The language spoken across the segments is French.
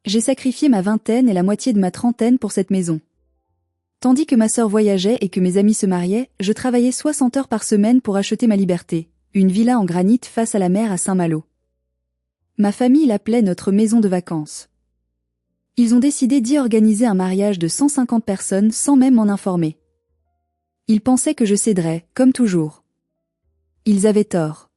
J'ai sacrifié ma vingtaine et la moitié de ma trentaine pour cette maison. Tandis que ma sœur voyageait et que mes amis se mariaient, je travaillais 60 heures par semaine pour acheter ma liberté, une villa en granit face à la mer à Saint-Malo. Ma famille l'appelait notre maison de vacances. Ils ont décidé d'y organiser un mariage de 150 personnes sans même m'en informer. Ils pensaient que je céderais, comme toujours. Ils avaient tort.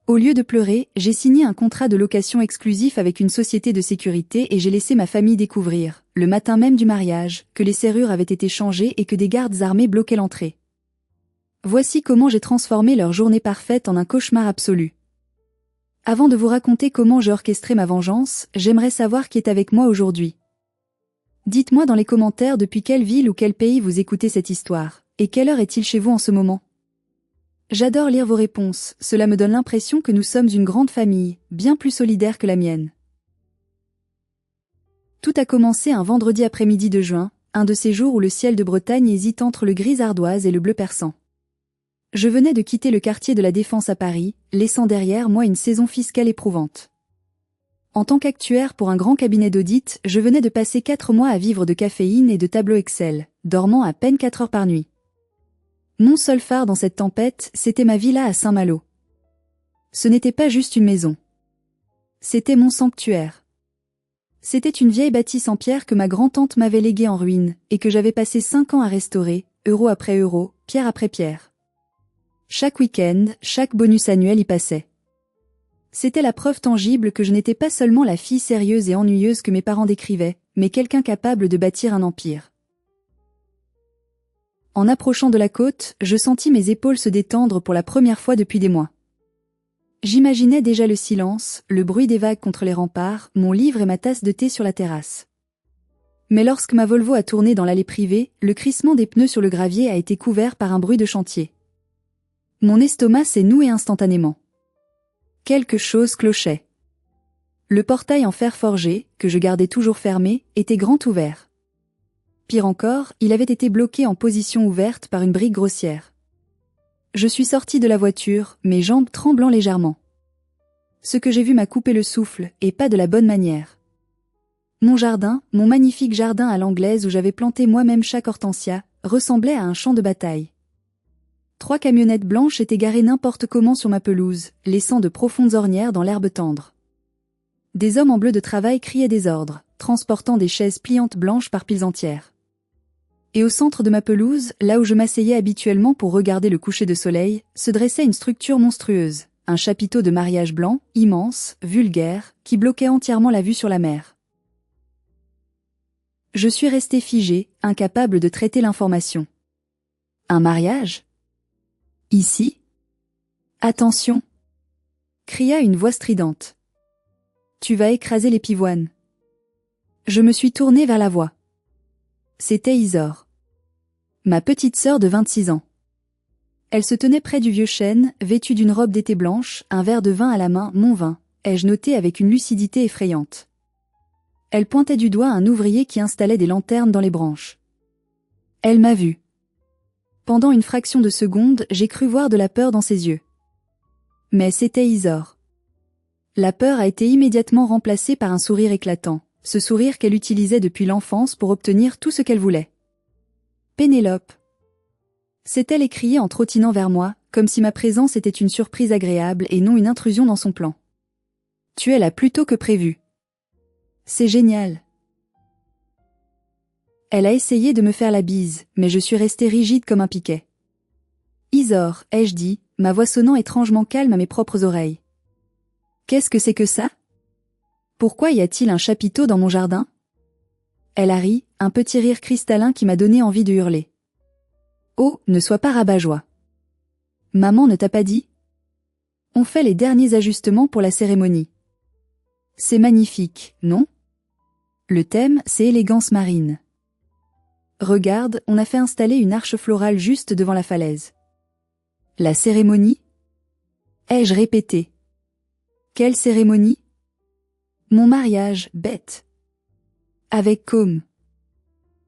Au lieu de pleurer, j'ai signé un contrat de location exclusif avec une société de sécurité et j'ai laissé ma famille découvrir, le matin même du mariage, que les serrures avaient été changées et que des gardes armés bloquaient l'entrée. Voici comment j'ai transformé leur journée parfaite en un cauchemar absolu. Avant de vous raconter comment j'ai orchestré ma vengeance, j'aimerais savoir qui est avec moi aujourd'hui. Dites-moi dans les commentaires depuis quelle ville ou quel pays vous écoutez cette histoire, et quelle heure est-il chez vous en ce moment? J'adore lire vos réponses, cela me donne l'impression que nous sommes une grande famille, bien plus solidaire que la mienne. Tout a commencé un vendredi après-midi de juin, un de ces jours où le ciel de Bretagne hésite entre le gris ardoise et le bleu perçant. Je venais de quitter le quartier de la Défense à Paris, laissant derrière moi une saison fiscale éprouvante. En tant qu'actuaire pour un grand cabinet d'audit, je venais de passer 4 mois à vivre de caféine et de tableaux Excel, dormant à peine 4 heures par nuit. Mon seul phare dans cette tempête, c'était ma villa à Saint-Malo. Ce n'était pas juste une maison. C'était mon sanctuaire. C'était une vieille bâtisse en pierre que ma grand-tante m'avait léguée en ruine, et que j'avais passé 5 ans à restaurer, euro après euro, pierre après pierre. Chaque week-end, chaque bonus annuel y passait. C'était la preuve tangible que je n'étais pas seulement la fille sérieuse et ennuyeuse que mes parents décrivaient, mais quelqu'un capable de bâtir un empire. En approchant de la côte, je sentis mes épaules se détendre pour la première fois depuis des mois. J'imaginais déjà le silence, le bruit des vagues contre les remparts, mon livre et ma tasse de thé sur la terrasse. Mais lorsque ma Volvo a tourné dans l'allée privée, le crissement des pneus sur le gravier a été couvert par un bruit de chantier. Mon estomac s'est noué instantanément. Quelque chose clochait. Le portail en fer forgé, que je gardais toujours fermé, était grand ouvert. Pire encore, il avait été bloqué en position ouverte par une brique grossière. Je suis sorti de la voiture, mes jambes tremblant légèrement. Ce que j'ai vu m'a coupé le souffle, et pas de la bonne manière. Mon jardin, mon magnifique jardin à l'anglaise où j'avais planté moi-même chaque hortensia, ressemblait à un champ de bataille. 3 camionnettes blanches étaient garées n'importe comment sur ma pelouse, laissant de profondes ornières dans l'herbe tendre. Des hommes en bleu de travail criaient des ordres, transportant des chaises pliantes blanches par piles entières. Et au centre de ma pelouse, là où je m'asseyais habituellement pour regarder le coucher de soleil, se dressait une structure monstrueuse, un chapiteau de mariage blanc, immense, vulgaire, qui bloquait entièrement la vue sur la mer. Je suis resté figé, incapable de traiter l'information. Un mariage? Ici? Attention! Cria une voix stridente. Tu vas écraser les pivoines. Je me suis tourné vers la voix. C'était Isor. Ma petite sœur de 26 ans. Elle se tenait près du vieux chêne, vêtue d'une robe d'été blanche, un verre de vin à la main, mon vin, ai-je noté avec une lucidité effrayante. Elle pointait du doigt un ouvrier qui installait des lanternes dans les branches. Elle m'a vu. Pendant une fraction de seconde, j'ai cru voir de la peur dans ses yeux. Mais c'était Isor. La peur a été immédiatement remplacée par un sourire éclatant, ce sourire qu'elle utilisait depuis l'enfance pour obtenir tout ce qu'elle voulait. Pénélope. C'est-elle écriée en trottinant vers moi, comme si ma présence était une surprise agréable et non une intrusion dans son plan. Tu es là plus tôt que prévu. C'est génial. Elle a essayé de me faire la bise, mais je suis resté rigide comme un piquet. Isor, ai-je dit, ma voix sonnant étrangement calme à mes propres oreilles. Qu'est-ce que c'est que ça? Pourquoi y a-t-il un chapiteau dans mon jardin? Elle a ri, un petit rire cristallin qui m'a donné envie de hurler. Oh, ne sois pas rabat-joie. Maman ne t'a pas dit? On fait les derniers ajustements pour la cérémonie. C'est magnifique, non? Le thème, c'est élégance marine. Regarde, on a fait installer une arche florale juste devant la falaise. La cérémonie? Ai-je répété? Quelle cérémonie? Mon mariage, bête. Avec Com.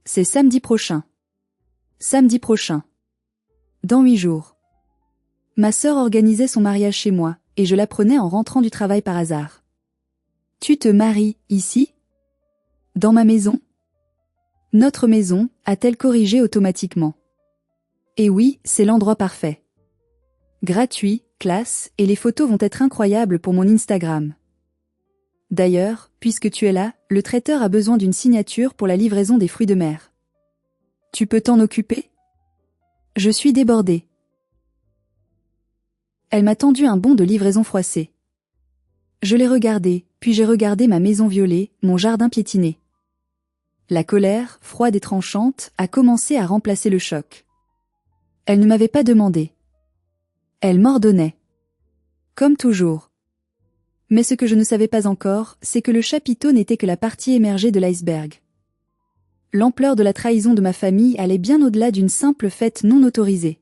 C'est samedi prochain. Samedi prochain. Dans 8 jours. Ma sœur organisait son mariage chez moi, et je l'apprenais en rentrant du travail par hasard. Tu te maries, ici? Dans ma maison? Notre maison, a-t-elle corrigé automatiquement. Et oui, c'est l'endroit parfait. Gratuit, classe, et les photos vont être incroyables pour mon Instagram. D'ailleurs, puisque tu es là, le traiteur a besoin d'une signature pour la livraison des fruits de mer. Tu peux t'en occuper? Je suis débordée. Elle m'a tendu un bon de livraison froissé. Je l'ai regardé, puis j'ai regardé ma maison violée, mon jardin piétiné. La colère, froide et tranchante, a commencé à remplacer le choc. Elle ne m'avait pas demandé. Elle m'ordonnait. Comme toujours. Mais ce que je ne savais pas encore, c'est que le chapiteau n'était que la partie émergée de l'iceberg. L'ampleur de la trahison de ma famille allait bien au-delà d'une simple fête non autorisée.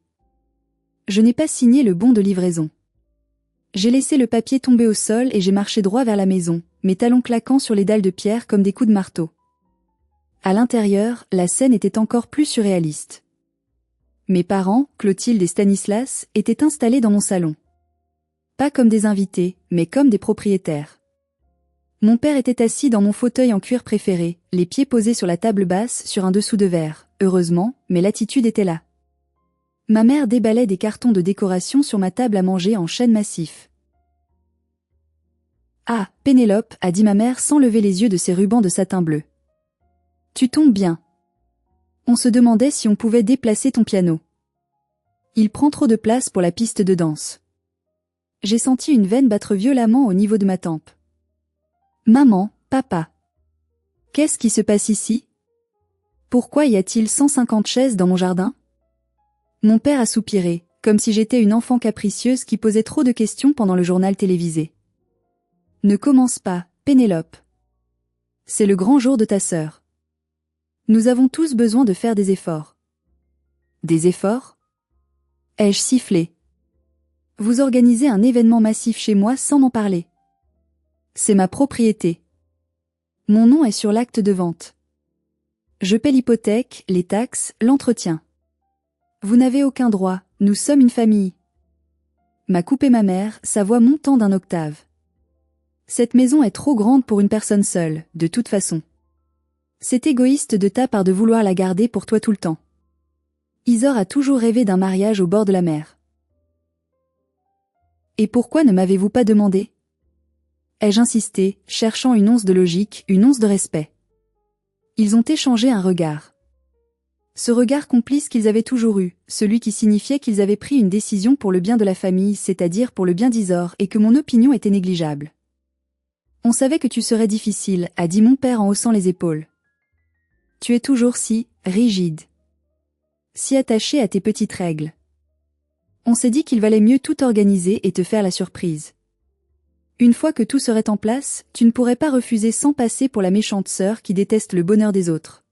Je n'ai pas signé le bon de livraison. J'ai laissé le papier tomber au sol et j'ai marché droit vers la maison, mes talons claquant sur les dalles de pierre comme des coups de marteau. À l'intérieur, la scène était encore plus surréaliste. Mes parents, Clotilde et Stanislas, étaient installés dans mon salon. Pas comme des invités, mais comme des propriétaires. Mon père était assis dans mon fauteuil en cuir préféré, les pieds posés sur la table basse sur un dessous de verre, heureusement, mais l'attitude était là. Ma mère déballait des cartons de décoration sur ma table à manger en chêne massif. « Ah, Pénélope, a dit ma mère sans lever les yeux de ses rubans de satin bleu. Tu tombes bien. On se demandait si on pouvait déplacer ton piano. Il prend trop de place pour la piste de danse. » J'ai senti une veine battre violemment au niveau de ma tempe. Maman, papa. Qu'est-ce qui se passe ici? Pourquoi y a-t-il 150 chaises dans mon jardin? Mon père a soupiré, comme si j'étais une enfant capricieuse qui posait trop de questions pendant le journal télévisé. Ne commence pas, Pénélope. C'est le grand jour de ta sœur. Nous avons tous besoin de faire des efforts. Des efforts? Ai-je sifflé? Vous organisez un événement massif chez moi sans m'en parler. C'est ma propriété. Mon nom est sur l'acte de vente. Je paie l'hypothèque, les taxes, l'entretien. Vous n'avez aucun droit, nous sommes une famille. M'a coupé ma mère, sa voix montant d'un octave. Cette maison est trop grande pour une personne seule, de toute façon. C'est égoïste de ta part de vouloir la garder pour toi tout le temps. Isor a toujours rêvé d'un mariage au bord de la mer. Et pourquoi ne m'avez-vous pas demandé? Ai-je insisté, cherchant une once de logique, une once de respect. Ils ont échangé un regard. Ce regard complice qu'ils avaient toujours eu, celui qui signifiait qu'ils avaient pris une décision pour le bien de la famille, c'est-à-dire pour le bien d'Isor, et que mon opinion était négligeable. On savait que tu serais difficile, a dit mon père en haussant les épaules. Tu es toujours si rigide. Si attaché à tes petites règles. On s'est dit qu'il valait mieux tout organiser et te faire la surprise. Une fois que tout serait en place, tu ne pourrais pas refuser sans passer pour la méchante sœur qui déteste le bonheur des autres.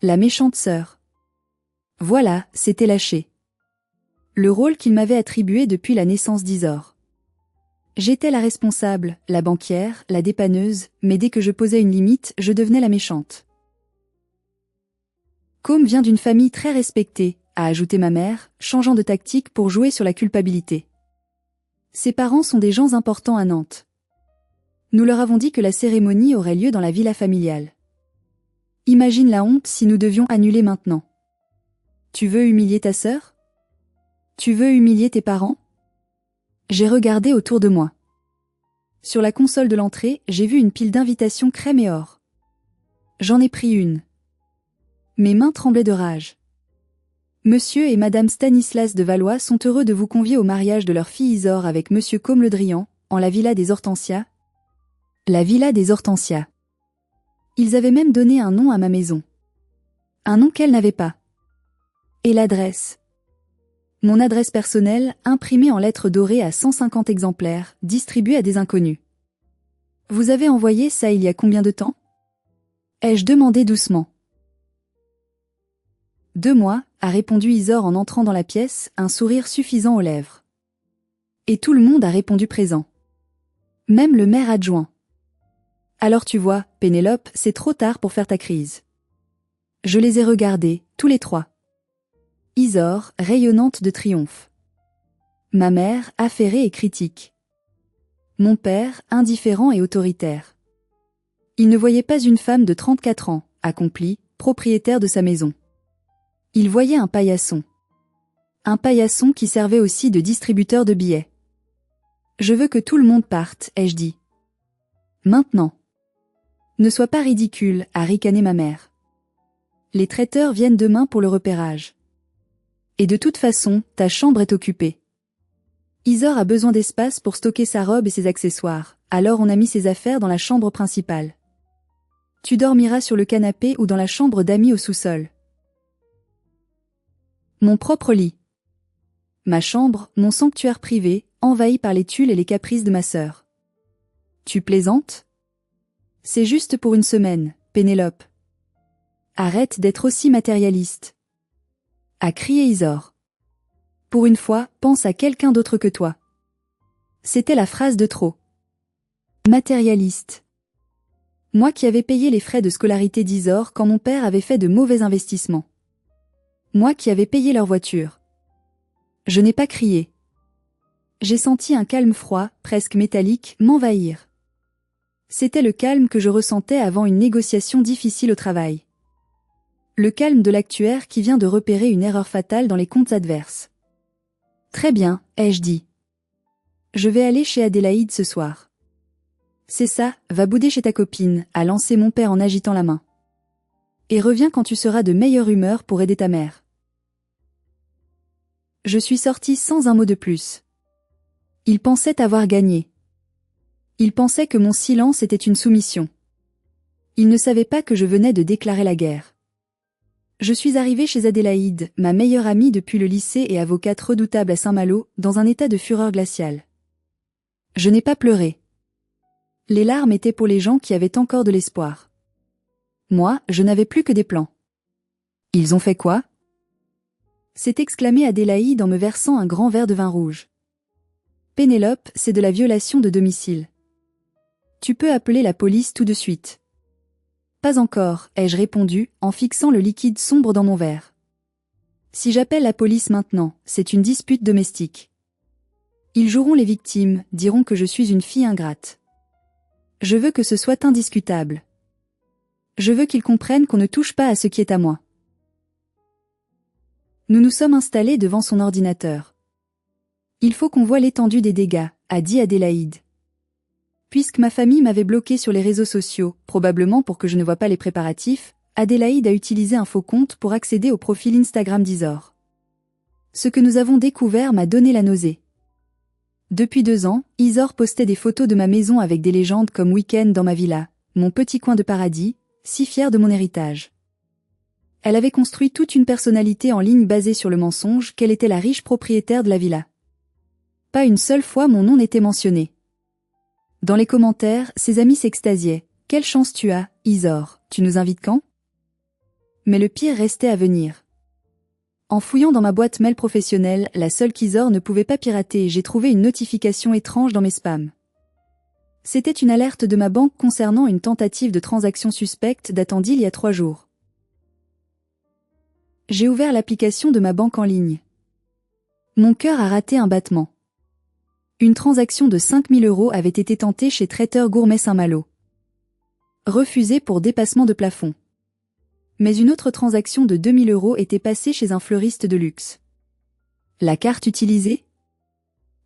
La méchante sœur. Voilà, c'était lâché. Le rôle qu'il m'avait attribué depuis la naissance d'Isor. J'étais la responsable, la banquière, la dépanneuse, mais dès que je posais une limite, je devenais la méchante. Côme vient d'une famille très respectée, a ajouté ma mère, changeant de tactique pour jouer sur la culpabilité. Ses parents sont des gens importants à Nantes. Nous leur avons dit que la cérémonie aurait lieu dans la villa familiale. Imagine la honte si nous devions annuler maintenant. Tu veux humilier ta sœur? Tu veux humilier tes parents? J'ai regardé autour de moi. Sur la console de l'entrée, j'ai vu une pile d'invitations crème et or. J'en ai pris une. Mes mains tremblaient de rage. Monsieur et Madame Stanislas de Valois sont heureux de vous convier au mariage de leur fille Isor avec Monsieur Côme le Drian, en la villa des Hortensias. La villa des Hortensias. Ils avaient même donné un nom à ma maison. Un nom qu'elle n'avait pas. Et l'adresse. Mon adresse personnelle, imprimée en lettres dorées à 150 exemplaires, distribuée à des inconnus. Vous avez envoyé ça il y a combien de temps? Ai-je demandé doucement. 2 mois, a répondu Isor en entrant dans la pièce, un sourire suffisant aux lèvres. Et tout le monde a répondu présent. Même le maire adjoint. Alors tu vois, Pénélope, c'est trop tard pour faire ta crise. Je les ai regardés, tous les trois. Isor, rayonnante de triomphe. Ma mère, affairée et critique. Mon père, indifférent et autoritaire. Il ne voyait pas une femme de 34 ans, accomplie, propriétaire de sa maison. Il voyait un paillasson. Un paillasson qui servait aussi de distributeur de billets. Je veux que tout le monde parte, ai-je dit. Maintenant. Ne sois pas ridicule, a ricané ma mère. Les traiteurs viennent demain pour le repérage. Et de toute façon, ta chambre est occupée. Isor a besoin d'espace pour stocker sa robe et ses accessoires, alors on a mis ses affaires dans la chambre principale. Tu dormiras sur le canapé ou dans la chambre d'amis au sous-sol. Mon propre lit. Ma chambre, mon sanctuaire privé, envahi par les tulles et les caprices de ma sœur. Tu plaisantes? C'est juste pour une semaine, Pénélope. Arrête d'être aussi matérialiste. A crié Isor. Pour une fois, pense à quelqu'un d'autre que toi. C'était la phrase de trop. Matérialiste. Moi qui avais payé les frais de scolarité d'Isor quand mon père avait fait de mauvais investissements. Moi qui avais payé leur voiture. Je n'ai pas crié. J'ai senti un calme froid, presque métallique, m'envahir. C'était le calme que je ressentais avant une négociation difficile au travail. Le calme de l'actuaire qui vient de repérer une erreur fatale dans les comptes adverses. Très bien, ai-je dit. Je vais aller chez Adélaïde ce soir. C'est ça, va bouder chez ta copine, a lancé mon père en agitant la main. Et reviens quand tu seras de meilleure humeur pour aider ta mère. Je suis sortie sans un mot de plus. Il pensait avoir gagné. Il pensait que mon silence était une soumission. Il ne savait pas que je venais de déclarer la guerre. Je suis arrivée chez Adélaïde, ma meilleure amie depuis le lycée et avocate redoutable à Saint-Malo, dans un état de fureur glaciale. Je n'ai pas pleuré. Les larmes étaient pour les gens qui avaient encore de l'espoir. Moi, je n'avais plus que des plans. Ils ont fait quoi? S'est exclamée Adélaïde en me versant un grand verre de vin rouge. Pénélope, c'est de la violation de domicile. Tu peux appeler la police tout de suite. Pas encore, ai-je répondu, en fixant le liquide sombre dans mon verre. Si j'appelle la police maintenant, c'est une dispute domestique. Ils joueront les victimes, diront que je suis une fille ingrate. Je veux que ce soit indiscutable. Je veux qu'ils comprennent qu'on ne touche pas à ce qui est à moi. Nous nous sommes installés devant son ordinateur. Il faut qu'on voie l'étendue des dégâts, a dit Adélaïde. Puisque ma famille m'avait bloqué sur les réseaux sociaux, probablement pour que je ne voie pas les préparatifs, Adélaïde a utilisé un faux compte pour accéder au profil Instagram d'Isor. Ce que nous avons découvert m'a donné la nausée. Depuis 2 ans, Isor postait des photos de ma maison avec des légendes comme Week-end dans ma villa, mon petit coin de paradis, si fier de mon héritage. Elle avait construit toute une personnalité en ligne basée sur le mensonge qu'elle était la riche propriétaire de la villa. Pas une seule fois mon nom n'était mentionné. Dans les commentaires, ses amis s'extasiaient. « Quelle chance tu as, Isor, tu nous invites quand ?» Mais le pire restait à venir. En fouillant dans ma boîte mail professionnelle, la seule qu'Isor ne pouvait pas pirater, j'ai trouvé une notification étrange dans mes spams. C'était une alerte de ma banque concernant une tentative de transaction suspecte datant d'il y a 3 jours. J'ai ouvert l'application de ma banque en ligne. Mon cœur a raté un battement. Une transaction de 5 000 € avait été tentée chez Traiteur Gourmet Saint-Malo. Refusée pour dépassement de plafond. Mais une autre transaction de 2 000 € était passée chez un fleuriste de luxe. La carte utilisée?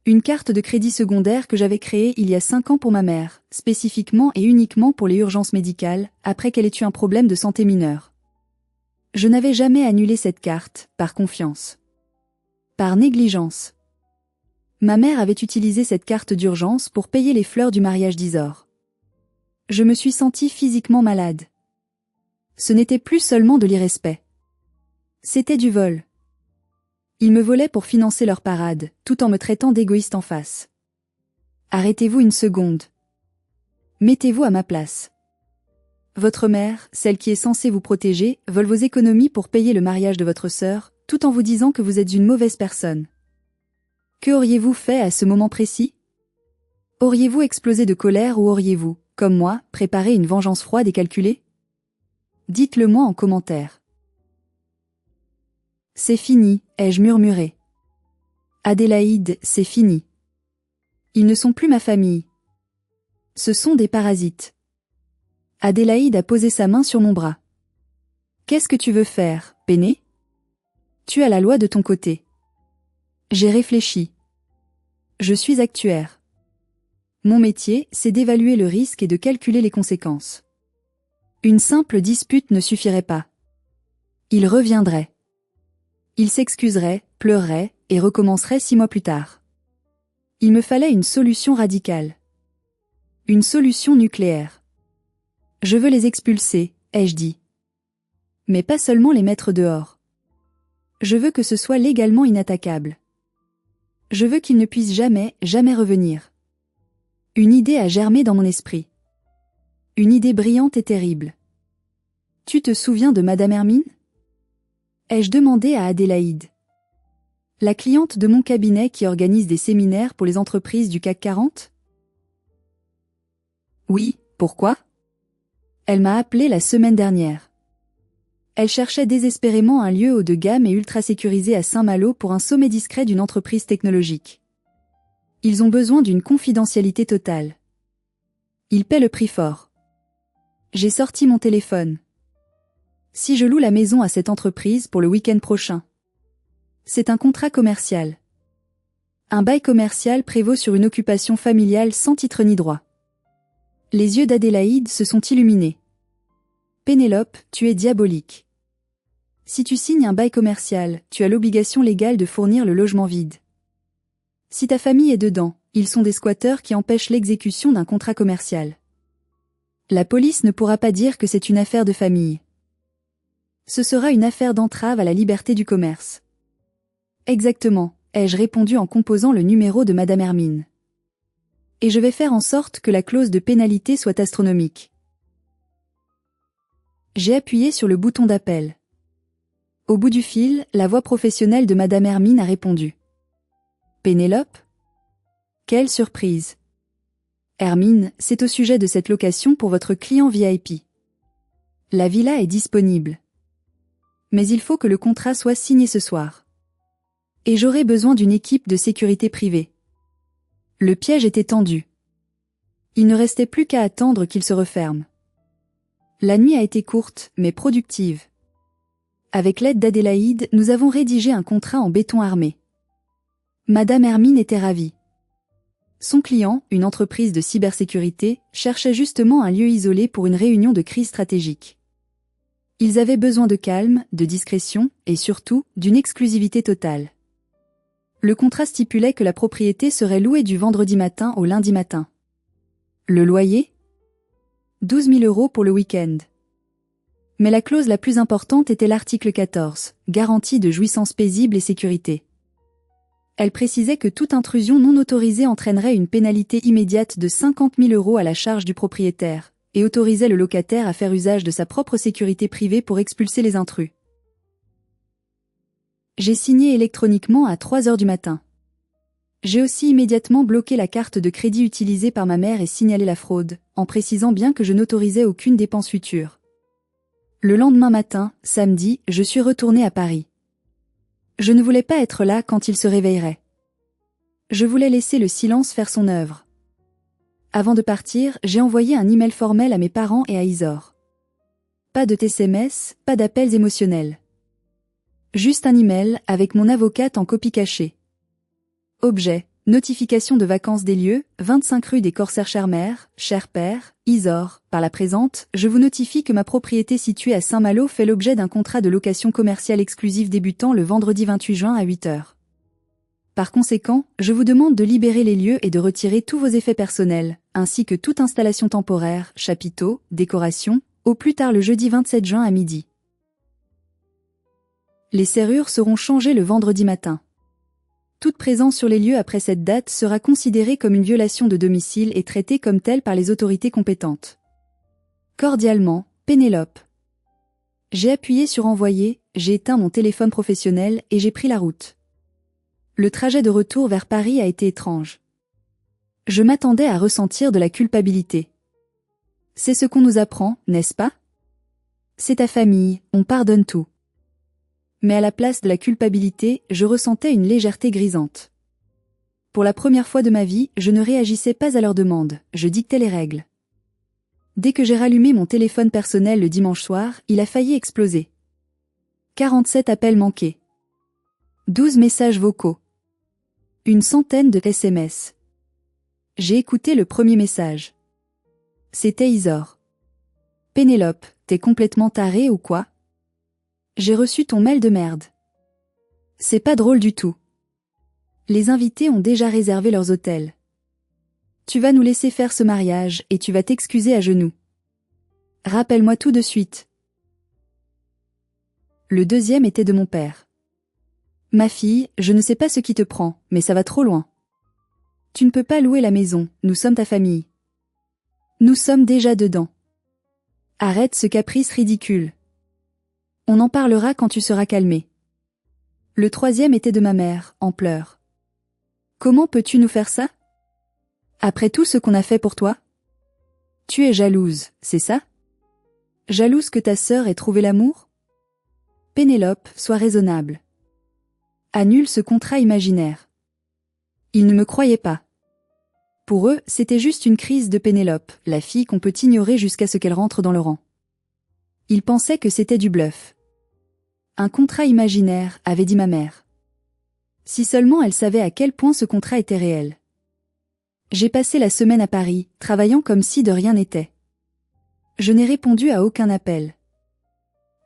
Une carte de crédit secondaire que j'avais créée il y a 5 ans pour ma mère, spécifiquement et uniquement pour les urgences médicales, après qu'elle ait eu un problème de santé mineur. Je n'avais jamais annulé cette carte, par confiance. Par négligence. Ma mère avait utilisé cette carte d'urgence pour payer les fleurs du mariage d'Isor. Je me suis sentie physiquement malade. Ce n'était plus seulement de l'irrespect. C'était du vol. Ils me volaient pour financer leur parade, tout en me traitant d'égoïste en face. Arrêtez-vous une seconde. Mettez-vous à ma place. Votre mère, celle qui est censée vous protéger, vole vos économies pour payer le mariage de votre sœur, tout en vous disant que vous êtes une mauvaise personne. Que auriez-vous fait à ce moment précis? Auriez-vous explosé de colère ou auriez-vous, comme moi, préparé une vengeance froide et calculée? Dites-le moi en commentaire. C'est fini, ai-je murmuré. Adélaïde, c'est fini. Ils ne sont plus ma famille. Ce sont des parasites. Adélaïde a posé sa main sur mon bras. Qu'est-ce que tu veux faire, Péné? Tu as la loi de ton côté. J'ai réfléchi. Je suis actuaire. Mon métier, c'est d'évaluer le risque et de calculer les conséquences. Une simple dispute ne suffirait pas. Il reviendrait. Il s'excuserait, pleurerait, et recommencerait 6 mois plus tard. Il me fallait une solution radicale. Une solution nucléaire. Je veux les expulser, ai-je dit. Mais pas seulement les mettre dehors. Je veux que ce soit légalement inattaquable. Je veux qu'ils ne puissent jamais, jamais revenir. Une idée a germé dans mon esprit. Une idée brillante et terrible. Tu te souviens de Madame Hermine? Ai-je demandé à Adélaïde. La cliente de mon cabinet qui organise des séminaires pour les entreprises du CAC 40? Oui, pourquoi? Elle m'a appelé la semaine dernière. Elle cherchait désespérément un lieu haut de gamme et ultra sécurisé à Saint-Malo pour un sommet discret d'une entreprise technologique. Ils ont besoin d'une confidentialité totale. Ils paient le prix fort. J'ai sorti mon téléphone. Si je loue la maison à cette entreprise pour le week-end prochain. C'est un contrat commercial. Un bail commercial prévaut sur une occupation familiale sans titre ni droit. Les yeux d'Adélaïde se sont illuminés. Pénélope, tu es diabolique. Si tu signes un bail commercial, tu as l'obligation légale de fournir le logement vide. Si ta famille est dedans, ils sont des squatteurs qui empêchent l'exécution d'un contrat commercial. La police ne pourra pas dire que c'est une affaire de famille. Ce sera une affaire d'entrave à la liberté du commerce. Exactement, ai-je répondu en composant le numéro de Madame Hermine. Et je vais faire en sorte que la clause de pénalité soit astronomique. J'ai appuyé sur le bouton d'appel. Au bout du fil, la voix professionnelle de Madame Hermine a répondu. Pénélope? Quelle surprise! Hermine, c'est au sujet de cette location pour votre client VIP. La villa est disponible. Mais il faut que le contrat soit signé ce soir. Et j'aurai besoin d'une équipe de sécurité privée. Le piège était tendu. Il ne restait plus qu'à attendre qu'il se referme. La nuit a été courte, mais productive. Avec l'aide d'Adélaïde, nous avons rédigé un contrat en béton armé. Madame Hermine était ravie. Son client, une entreprise de cybersécurité, cherchait justement un lieu isolé pour une réunion de crise stratégique. Ils avaient besoin de calme, de discrétion, et surtout, d'une exclusivité totale. Le contrat stipulait que la propriété serait louée du vendredi matin au lundi matin. Le loyer? 12 000 € pour le week-end. Mais la clause la plus importante était l'article 14, garantie de jouissance paisible et sécurité. Elle précisait que toute intrusion non autorisée entraînerait une pénalité immédiate de 50 000 € à la charge du propriétaire, et autorisait le locataire à faire usage de sa propre sécurité privée pour expulser les intrus. J'ai signé électroniquement à 3 heures du matin. J'ai aussi immédiatement bloqué la carte de crédit utilisée par ma mère et signalé la fraude, en précisant bien que je n'autorisais aucune dépense future. Le lendemain matin, samedi, je suis retournée à Paris. Je ne voulais pas être là quand il se réveillerait. Je voulais laisser le silence faire son œuvre. Avant de partir, j'ai envoyé un email formel à mes parents et à Isor. Pas de SMS, pas d'appels émotionnels. Juste un email avec mon avocate en copie cachée. Objet, notification de vacances des lieux, 25 rue des Corsaires Cher-Mère, cher père, Isor. Par la présente, je vous notifie que ma propriété située à Saint-Malo fait l'objet d'un contrat de location commerciale exclusif débutant le vendredi 28 juin à 8 heures. Par conséquent, je vous demande de libérer les lieux et de retirer tous vos effets personnels, ainsi que toute installation temporaire, chapiteaux, décoration, au plus tard le jeudi 27 juin à midi. Les serrures seront changées le vendredi matin. Toute présence sur les lieux après cette date sera considérée comme une violation de domicile et traitée comme telle par les autorités compétentes. Cordialement, Pénélope. J'ai appuyé sur envoyer, j'ai éteint mon téléphone professionnel et j'ai pris la route. Le trajet de retour vers Paris a été étrange. Je m'attendais à ressentir de la culpabilité. C'est ce qu'on nous apprend, n'est-ce pas? C'est ta famille, on pardonne tout. Mais à la place de la culpabilité, je ressentais une légèreté grisante. Pour la première fois de ma vie, je ne réagissais pas à leurs demandes, je dictais les règles. Dès que j'ai rallumé mon téléphone personnel le dimanche soir, il a failli exploser. 47 appels manqués. 12 messages vocaux. Une centaine de SMS. J'ai écouté le premier message. C'était Isor. Pénélope, t'es complètement tarée ou quoi? J'ai reçu ton mail de merde. C'est pas drôle du tout. Les invités ont déjà réservé leurs hôtels. Tu vas nous laisser faire ce mariage et tu vas t'excuser à genoux. Rappelle-moi tout de suite. Le deuxième était de mon père. Ma fille, je ne sais pas ce qui te prend, mais ça va trop loin. Tu ne peux pas louer la maison, nous sommes ta famille. Nous sommes déjà dedans. Arrête ce caprice ridicule. On en parlera quand tu seras calmé. Le troisième était de ma mère, en pleurs. Comment peux-tu nous faire ça? Après tout ce qu'on a fait pour toi? Tu es jalouse, c'est ça? Jalouse que ta sœur ait trouvé l'amour? Pénélope, sois raisonnable. Annule ce contrat imaginaire. Ils ne me croyaient pas. Pour eux, c'était juste une crise de Pénélope, la fille qu'on peut ignorer jusqu'à ce qu'elle rentre dans le rang. Ils pensaient que c'était du bluff. Un contrat imaginaire, avait dit ma mère. Si seulement elle savait à quel point ce contrat était réel. J'ai passé la semaine à Paris, travaillant comme si de rien n'était. Je n'ai répondu à aucun appel.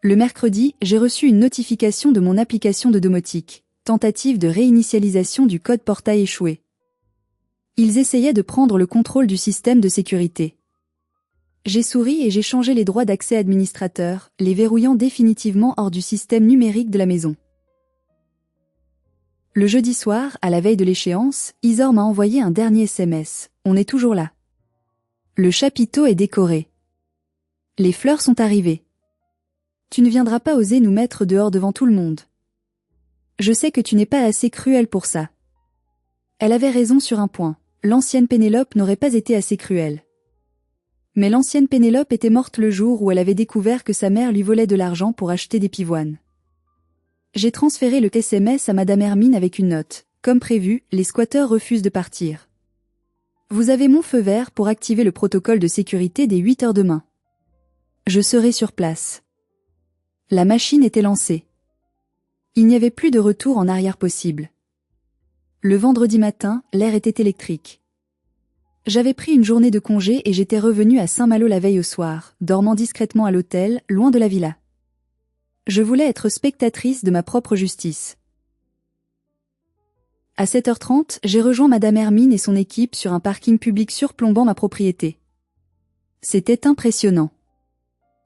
Le mercredi, j'ai reçu une notification de mon application de domotique, tentative de réinitialisation du code portail échoué. Ils essayaient de prendre le contrôle du système de sécurité. J'ai souri et j'ai changé les droits d'accès administrateur, les verrouillant définitivement hors du système numérique de la maison. Le jeudi soir, à la veille de l'échéance, Isor m'a envoyé un dernier SMS. On est toujours là. Le chapiteau est décoré. Les fleurs sont arrivées. Tu ne viendras pas oser nous mettre dehors devant tout le monde. Je sais que tu n'es pas assez cruel pour ça. Elle avait raison sur un point. L'ancienne Pénélope n'aurait pas été assez cruelle. Mais l'ancienne Pénélope était morte le jour où elle avait découvert que sa mère lui volait de l'argent pour acheter des pivoines. J'ai transféré le SMS à Madame Hermine avec une note. Comme prévu, les squatteurs refusent de partir. Vous avez mon feu vert pour activer le protocole de sécurité dès 8 heures demain. Je serai sur place. La machine était lancée. Il n'y avait plus de retour en arrière possible. Le vendredi matin, l'air était électrique. J'avais pris une journée de congé et j'étais revenue à Saint-Malo la veille au soir, dormant discrètement à l'hôtel, loin de la villa. Je voulais être spectatrice de ma propre justice. À 7h30, j'ai rejoint Madame Hermine et son équipe sur un parking public surplombant ma propriété. C'était impressionnant.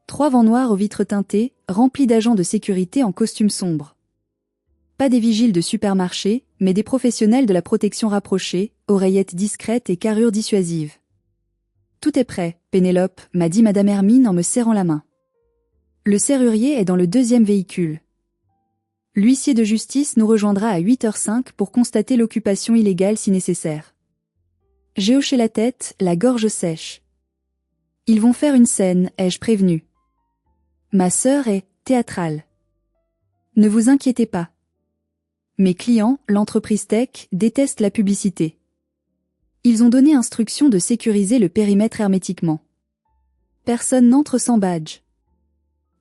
3 vans noirs aux vitres teintées, remplis d'agents de sécurité en costume sombre. Pas des vigiles de supermarché, mais des professionnels de la protection rapprochée, oreillettes discrètes et carrures dissuasives. Tout est prêt, Pénélope, m'a dit Madame Hermine en me serrant la main. Le serrurier est dans le 2e véhicule. L'huissier de justice nous rejoindra à 8h05 pour constater l'occupation illégale si nécessaire. J'ai hoché la tête, la gorge sèche. Ils vont faire une scène, ai-je prévenu. Ma sœur est théâtrale. Ne vous inquiétez pas. Mes clients, l'entreprise tech, détestent la publicité. Ils ont donné instruction de sécuriser le périmètre hermétiquement. Personne n'entre sans badge.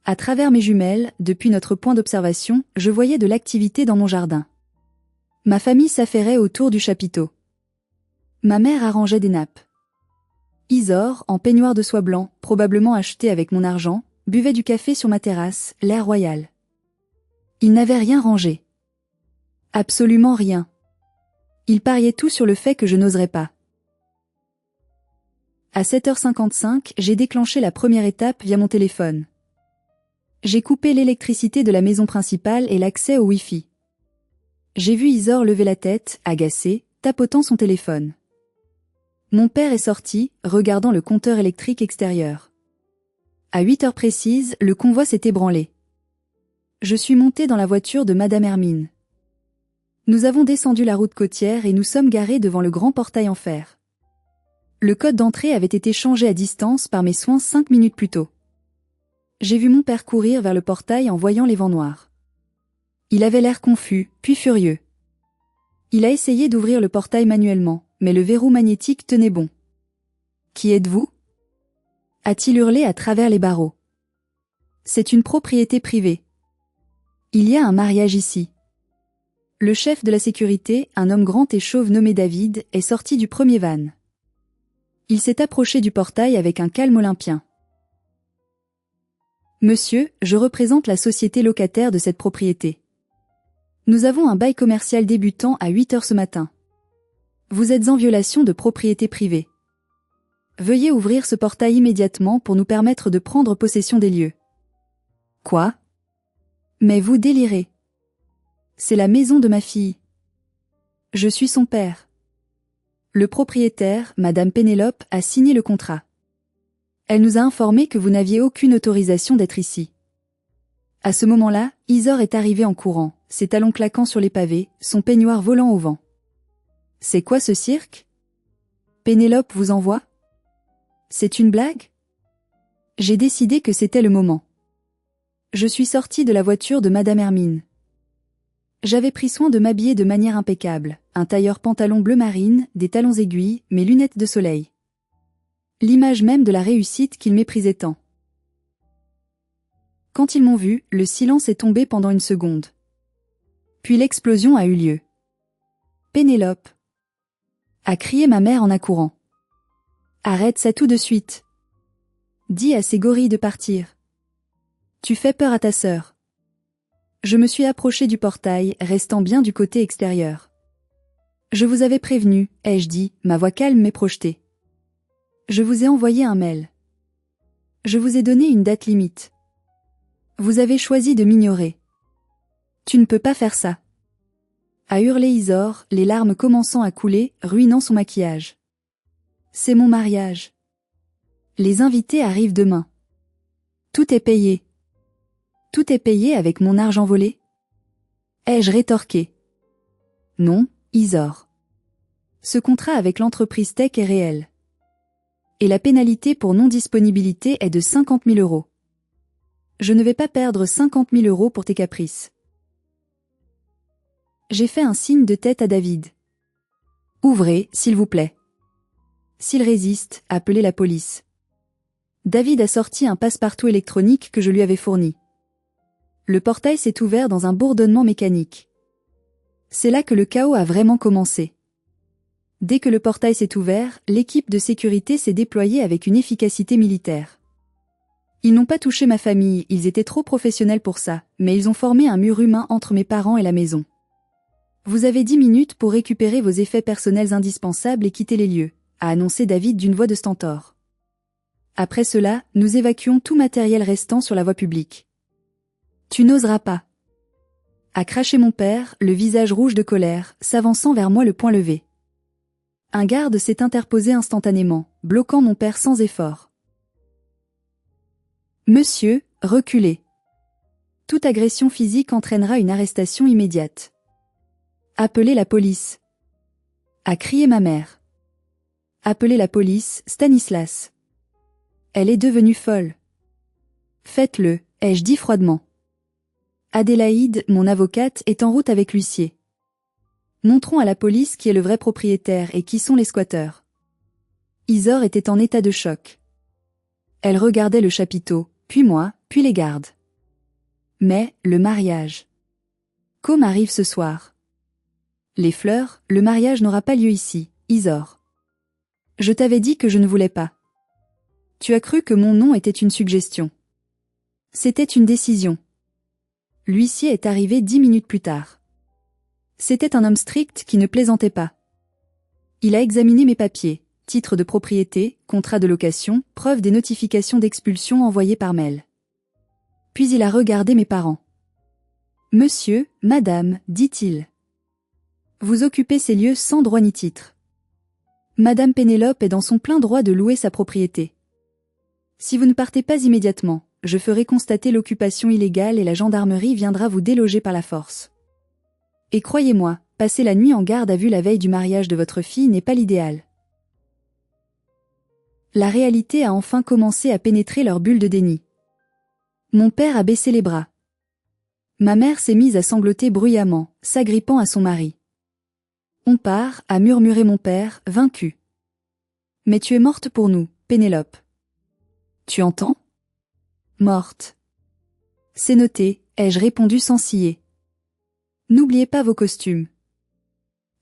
À travers mes jumelles, depuis notre point d'observation, je voyais de l'activité dans mon jardin. Ma famille s'affairait autour du chapiteau. Ma mère arrangeait des nappes. Isor, en peignoir de soie blanc, probablement acheté avec mon argent, buvait du café sur ma terrasse, l'air royal. Il n'avait rien rangé. Absolument rien. Il pariait tout sur le fait que je n'oserais pas. À 7h55, j'ai déclenché la première étape via mon téléphone. J'ai coupé l'électricité de la maison principale et l'accès au Wi-Fi. J'ai vu Isor lever la tête, agacé, tapotant son téléphone. Mon père est sorti, regardant le compteur électrique extérieur. À 8 heures précises, le convoi s'est ébranlé. Je suis montée dans la voiture de Madame Hermine. Nous avons descendu la route côtière et nous sommes garés devant le grand portail en fer. Le code d'entrée avait été changé à distance par mes soins 5 minutes plus tôt. J'ai vu mon père courir vers le portail en voyant les vents noirs. Il avait l'air confus, puis furieux. Il a essayé d'ouvrir le portail manuellement, mais le verrou magnétique tenait bon. « Qui êtes-vous ? a-t-il hurlé à travers les barreaux. C'est une propriété privée. Il y a un mariage ici. Le chef de la sécurité, un homme grand et chauve nommé David, est sorti du premier van. Il s'est approché du portail avec un calme olympien. Monsieur, je représente la société locataire de cette propriété. Nous avons un bail commercial débutant à 8 heures ce matin. Vous êtes en violation de propriété privée. Veuillez ouvrir ce portail immédiatement pour nous permettre de prendre possession des lieux. Quoi? Mais vous délirez. C'est la maison de ma fille. Je suis son père. Le propriétaire, Madame Pénélope, a signé le contrat. Elle nous a informé que vous n'aviez aucune autorisation d'être ici. À ce moment-là, Isor est arrivé en courant, ses talons claquant sur les pavés, son peignoir volant au vent. C'est quoi ce cirque? Pénélope vous envoie? C'est une blague? J'ai décidé que c'était le moment. Je suis sortie de la voiture de Madame Hermine. J'avais pris soin de m'habiller de manière impeccable, un tailleur pantalon bleu marine, des talons aiguilles, mes lunettes de soleil. L'image même de la réussite qu'ils méprisaient tant. Quand ils m'ont vu, le silence est tombé pendant une seconde. Puis l'explosion a eu lieu. Pénélope, a crié ma mère en accourant. Arrête ça tout de suite. Dis à ces gorilles de partir. Tu fais peur à ta sœur. Je me suis approchée du portail, restant bien du côté extérieur. Je vous avais prévenu, ai-je dit, ma voix calme mais projetée. Je vous ai envoyé un mail. Je vous ai donné une date limite. Vous avez choisi de m'ignorer. Tu ne peux pas faire ça. A hurlé Isor, les larmes commençant à couler, ruinant son maquillage. C'est mon mariage. Les invités arrivent demain. Tout est payé. Tout est payé avec mon argent volé? Ai-je rétorqué. Non, Isor. Ce contrat avec l'entreprise Tech est réel. Et la pénalité pour non-disponibilité est de 50 000 €. Je ne vais pas perdre 50 000 € pour tes caprices. J'ai fait un signe de tête à David. Ouvrez, s'il vous plaît. S'il résiste, appelez la police. David a sorti un passe-partout électronique que je lui avais fourni. Le portail s'est ouvert dans un bourdonnement mécanique. C'est là que le chaos a vraiment commencé. Dès que le portail s'est ouvert, l'équipe de sécurité s'est déployée avec une efficacité militaire. Ils n'ont pas touché ma famille, ils étaient trop professionnels pour ça, mais ils ont formé un mur humain entre mes parents et la maison. Vous avez 10 minutes pour récupérer vos effets personnels indispensables et quitter les lieux, a annoncé David d'une voix de stentor. Après cela, nous évacuons tout matériel restant sur la voie publique. Tu n'oseras pas. A craché mon père, le visage rouge de colère, s'avançant vers moi le poing levé. Un garde s'est interposé instantanément, bloquant mon père sans effort. Monsieur, reculez. Toute agression physique entraînera une arrestation immédiate. Appelez la police. A crié ma mère. Appelez la police, Stanislas. Elle est devenue folle. Faites-le, ai-je dit froidement. Adélaïde, mon avocate, est en route avec l'huissier. Montrons à la police qui est le vrai propriétaire et qui sont les squatteurs. Isor était en état de choc. Elle regardait le chapiteau, puis moi, puis les gardes. Mais, le mariage. Comme arrive ce soir. Les fleurs, le mariage n'aura pas lieu ici, Isor. Je t'avais dit que je ne voulais pas. Tu as cru que mon nom était une suggestion. C'était une décision. L'huissier est arrivé 10 minutes plus tard. C'était un homme strict qui ne plaisantait pas. Il a examiné mes papiers, titre de propriété, contrat de location, preuve des notifications d'expulsion envoyées par mail. Puis il a regardé mes parents. Monsieur, madame, dit-il. Vous occupez ces lieux sans droit ni titre. Madame Pénélope est dans son plein droit de louer sa propriété. Si vous ne partez pas immédiatement, je ferai constater l'occupation illégale et la gendarmerie viendra vous déloger par la force. Et croyez-moi, passer la nuit en garde à vue la veille du mariage de votre fille n'est pas l'idéal. La réalité a enfin commencé à pénétrer leur bulle de déni. Mon père a baissé les bras. Ma mère s'est mise à sangloter bruyamment, s'agrippant à son mari. On part, a murmuré mon père, vaincu. Mais tu es morte pour nous, Pénélope. Tu entends? Morte. C'est noté, ai-je répondu sans ciller. N'oubliez pas vos costumes.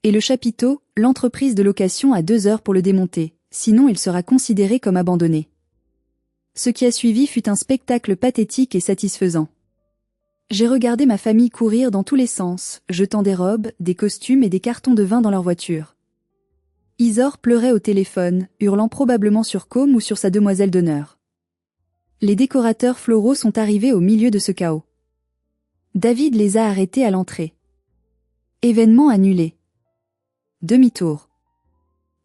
Et le chapiteau, l'entreprise de location a 2 heures pour le démonter, sinon il sera considéré comme abandonné. Ce qui a suivi fut un spectacle pathétique et satisfaisant. J'ai regardé ma famille courir dans tous les sens, jetant des robes, des costumes et des cartons de vin dans leur voiture. Isor pleurait au téléphone, hurlant probablement sur Com ou sur sa demoiselle d'honneur. Les décorateurs floraux sont arrivés au milieu de ce chaos. David les a arrêtés à l'entrée. Événement annulé. Demi-tour.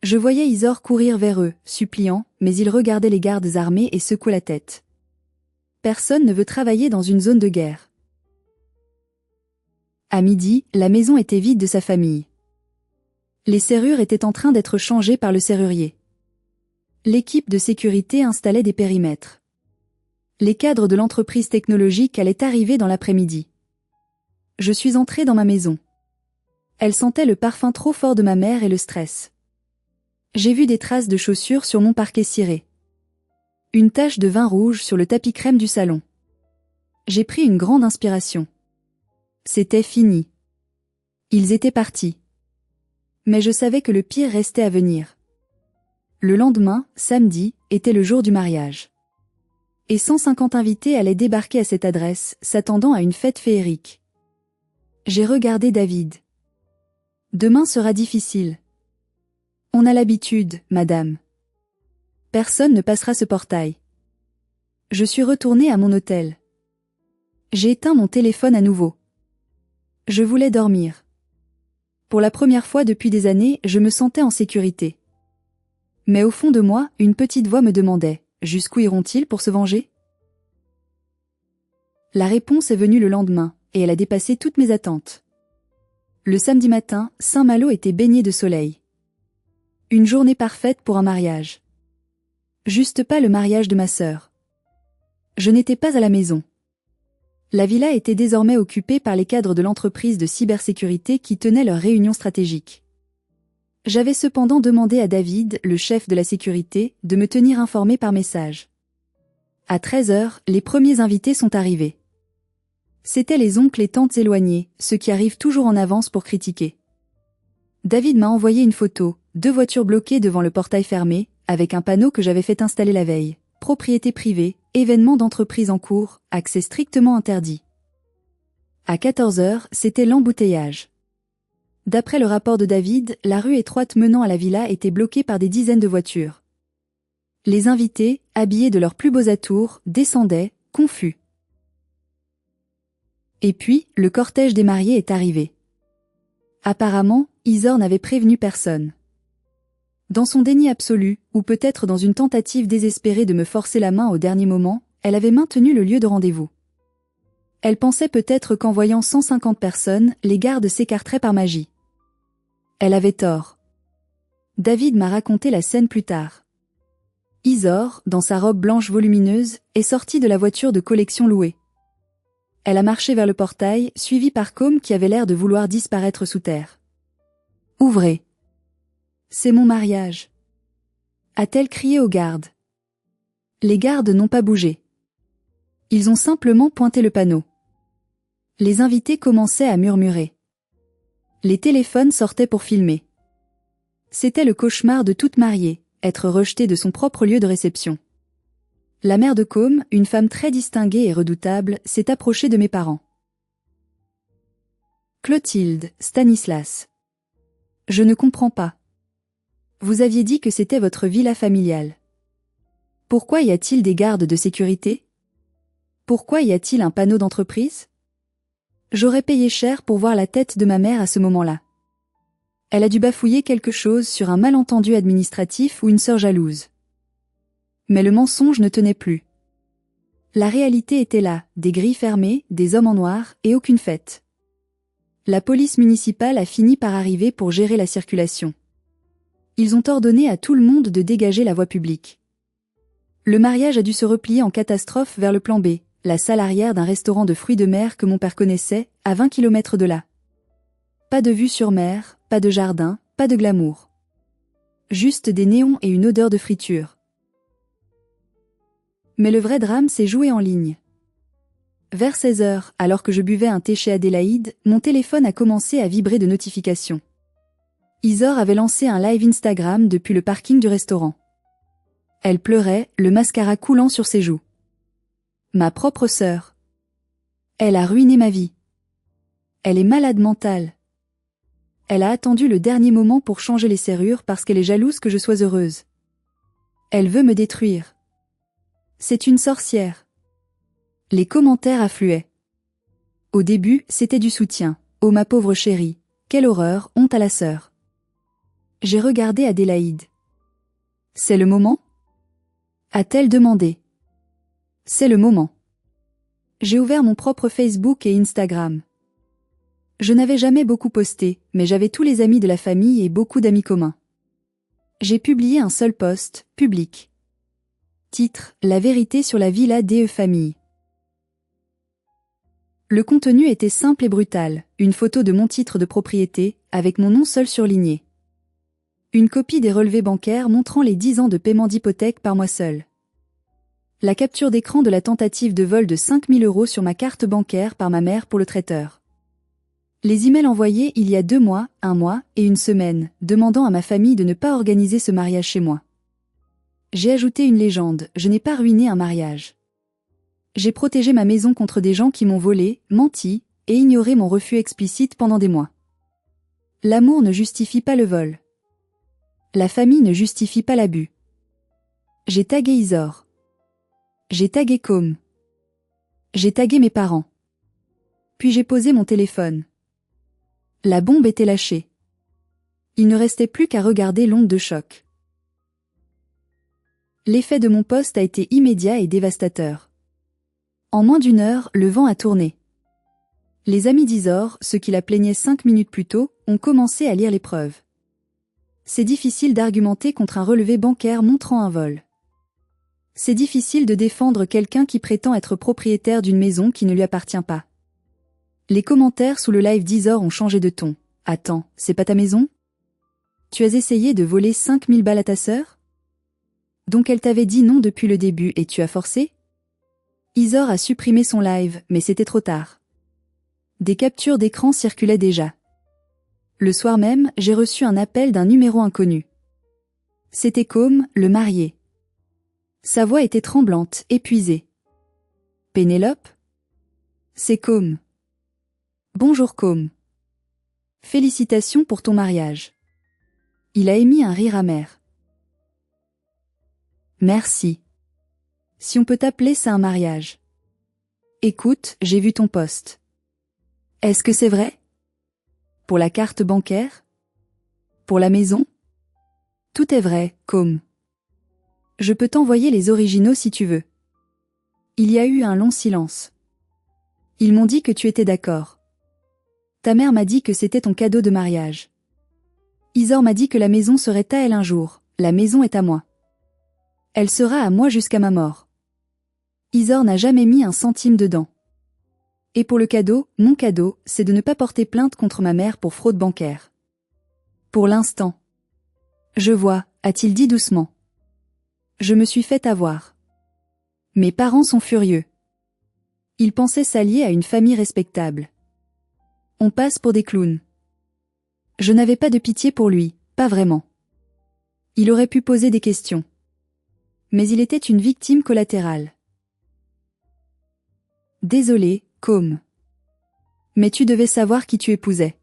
Je voyais Isor courir vers eux, suppliant, mais il regardait les gardes armés et secouait la tête. Personne ne veut travailler dans une zone de guerre. À midi, la maison était vide de sa famille. Les serrures étaient en train d'être changées par le serrurier. L'équipe de sécurité installait des périmètres. Les cadres de l'entreprise technologique allaient arriver dans l'après-midi. Je suis entrée dans ma maison. Elle sentait le parfum trop fort de ma mère et le stress. J'ai vu des traces de chaussures sur mon parquet ciré. Une tache de vin rouge sur le tapis crème du salon. J'ai pris une grande inspiration. C'était fini. Ils étaient partis. Mais je savais que le pire restait à venir. Le lendemain, samedi, était le jour du mariage. Et 150 invités allaient débarquer à cette adresse, s'attendant à une fête féerique. J'ai regardé David. Demain sera difficile. On a l'habitude, madame. Personne ne passera ce portail. Je suis retournée à mon hôtel. J'ai éteint mon téléphone à nouveau. Je voulais dormir. Pour la première fois depuis des années, je me sentais en sécurité. Mais au fond de moi, une petite voix me demandait, jusqu'où iront-ils pour se venger? La réponse est venue le lendemain, et elle a dépassé toutes mes attentes. Le samedi matin, Saint-Malo était baigné de soleil. Une journée parfaite pour un mariage. Juste pas le mariage de ma sœur. Je n'étais pas à la maison. La villa était désormais occupée par les cadres de l'entreprise de cybersécurité qui tenaient leur réunion stratégique. J'avais cependant demandé à David, le chef de la sécurité, de me tenir informé par message. À 13 heures, les premiers invités sont arrivés. C'étaient les oncles et tantes éloignés, ceux qui arrivent toujours en avance pour critiquer. David m'a envoyé une photo, 2 voitures bloquées devant le portail fermé, avec un panneau que j'avais fait installer la veille. Propriété privée, événement d'entreprise en cours, accès strictement interdit. À 14 heures, c'était l'embouteillage. D'après le rapport de David, la rue étroite menant à la villa était bloquée par des dizaines de voitures. Les invités, habillés de leurs plus beaux atours, descendaient, confus. Et puis, le cortège des mariés est arrivé. Apparemment, Isor n'avait prévenu personne. Dans son déni absolu, ou peut-être dans une tentative désespérée de me forcer la main au dernier moment, elle avait maintenu le lieu de rendez-vous. Elle pensait peut-être qu'en voyant 150 personnes, les gardes s'écarteraient par magie. Elle avait tort. David m'a raconté la scène plus tard. Isor, dans sa robe blanche volumineuse, est sortie de la voiture de collection louée. Elle a marché vers le portail, suivie par Com qui avait l'air de vouloir disparaître sous terre. « Ouvrez. C'est mon mariage. » A-t-elle crié aux gardes. Les gardes n'ont pas bougé. Ils ont simplement pointé le panneau. Les invités commençaient à murmurer. Les téléphones sortaient pour filmer. C'était le cauchemar de toute mariée, être rejetée de son propre lieu de réception. La mère de Com, une femme très distinguée et redoutable, s'est approchée de mes parents. Clotilde, Stanislas. Je ne comprends pas. Vous aviez dit que c'était votre villa familiale. Pourquoi y a-t-il des gardes de sécurité? Pourquoi y a-t-il un panneau d'entreprise? J'aurais payé cher pour voir la tête de ma mère à ce moment-là. Elle a dû bafouiller quelque chose sur un malentendu administratif ou une sœur jalouse. Mais le mensonge ne tenait plus. La réalité était là, des grilles fermées, des hommes en noir, et aucune fête. La police municipale a fini par arriver pour gérer la circulation. Ils ont ordonné à tout le monde de dégager la voie publique. Le mariage a dû se replier en catastrophe vers le plan B, la salle arrière d'un restaurant de fruits de mer que mon père connaissait, à 20 km de là. Pas de vue sur mer, pas de jardin, pas de glamour. Juste des néons et une odeur de friture. Mais le vrai drame s'est joué en ligne. Vers 16 heures, alors que je buvais un thé chez Adélaïde, mon téléphone a commencé à vibrer de notifications. Isor avait lancé un live Instagram depuis le parking du restaurant. Elle pleurait, le mascara coulant sur ses joues. Ma propre sœur. Elle a ruiné ma vie. Elle est malade mentale. Elle a attendu le dernier moment pour changer les serrures parce qu'elle est jalouse que je sois heureuse. Elle veut me détruire. C'est une sorcière. Les commentaires affluaient. Au début, c'était du soutien. Oh ma pauvre chérie, quelle horreur, honte à la sœur. J'ai regardé Adélaïde. C'est le moment ? A-t-elle demandé. C'est le moment. J'ai ouvert mon propre Facebook et Instagram. Je n'avais jamais beaucoup posté, mais j'avais tous les amis de la famille et beaucoup d'amis communs. J'ai publié un seul post, public. Titre, La vérité sur la villa DE Famille. Le contenu était simple et brutal, une photo de mon titre de propriété, avec mon nom seul surligné. Une copie des relevés bancaires montrant les 10 ans de paiement d'hypothèque par moi seul. La capture d'écran de la tentative de vol de 5 000 € sur ma carte bancaire par ma mère pour le traiteur. Les emails envoyés il y a 2 mois, 1 mois et 1 semaine, demandant à ma famille de ne pas organiser ce mariage chez moi. J'ai ajouté une légende, je n'ai pas ruiné un mariage. J'ai protégé ma maison contre des gens qui m'ont volé, menti, et ignoré mon refus explicite pendant des mois. L'amour ne justifie pas le vol. La famille ne justifie pas l'abus. J'ai tagué Isor. J'ai tagué Com. J'ai tagué mes parents. Puis j'ai posé mon téléphone. La bombe était lâchée. Il ne restait plus qu'à regarder l'onde de choc. L'effet de mon post a été immédiat et dévastateur. En moins d'1 heure, le vent a tourné. Les amis d'Isor, ceux qui la plaignaient 5 minutes plus tôt, ont commencé à lire les preuves. C'est difficile d'argumenter contre un relevé bancaire montrant un vol. C'est difficile de défendre quelqu'un qui prétend être propriétaire d'une maison qui ne lui appartient pas. Les commentaires sous le live d'Isor ont changé de ton. Attends, c'est pas ta maison ? Tu as essayé de voler 5 000 balles à ta sœur ? Donc elle t'avait dit non depuis le début et tu as forcé ? Isor a supprimé son live, mais c'était trop tard. Des captures d'écran circulaient déjà. Le soir même, j'ai reçu un appel d'un numéro inconnu. C'était Com, le marié. Sa voix était tremblante, épuisée. Pénélope ? C'est Com. Bonjour Com. Félicitations pour ton mariage. Il a émis un rire amer. Merci. Si on peut appeler ça un mariage. Écoute, j'ai vu ton post. Est-ce que c'est vrai ? Pour la carte bancaire ? Pour la maison ? Tout est vrai, Com. Je peux t'envoyer les originaux si tu veux. Il y a eu un long silence. Ils m'ont dit que tu étais d'accord. Ta mère m'a dit que c'était ton cadeau de mariage. Isor m'a dit que la maison serait à elle un jour. La maison est à moi. Elle sera à moi jusqu'à ma mort. Isor n'a jamais mis un centime dedans. Et pour le cadeau, mon cadeau, c'est de ne pas porter plainte contre ma mère pour fraude bancaire. Pour l'instant. Je vois, a-t-il dit doucement. Je me suis fait avoir. Mes parents sont furieux. Ils pensaient s'allier à une famille respectable. On passe pour des clowns. Je n'avais pas de pitié pour lui, pas vraiment. Il aurait pu poser des questions. Mais il était une victime collatérale. Désolé, Com. Mais tu devais savoir qui tu épousais.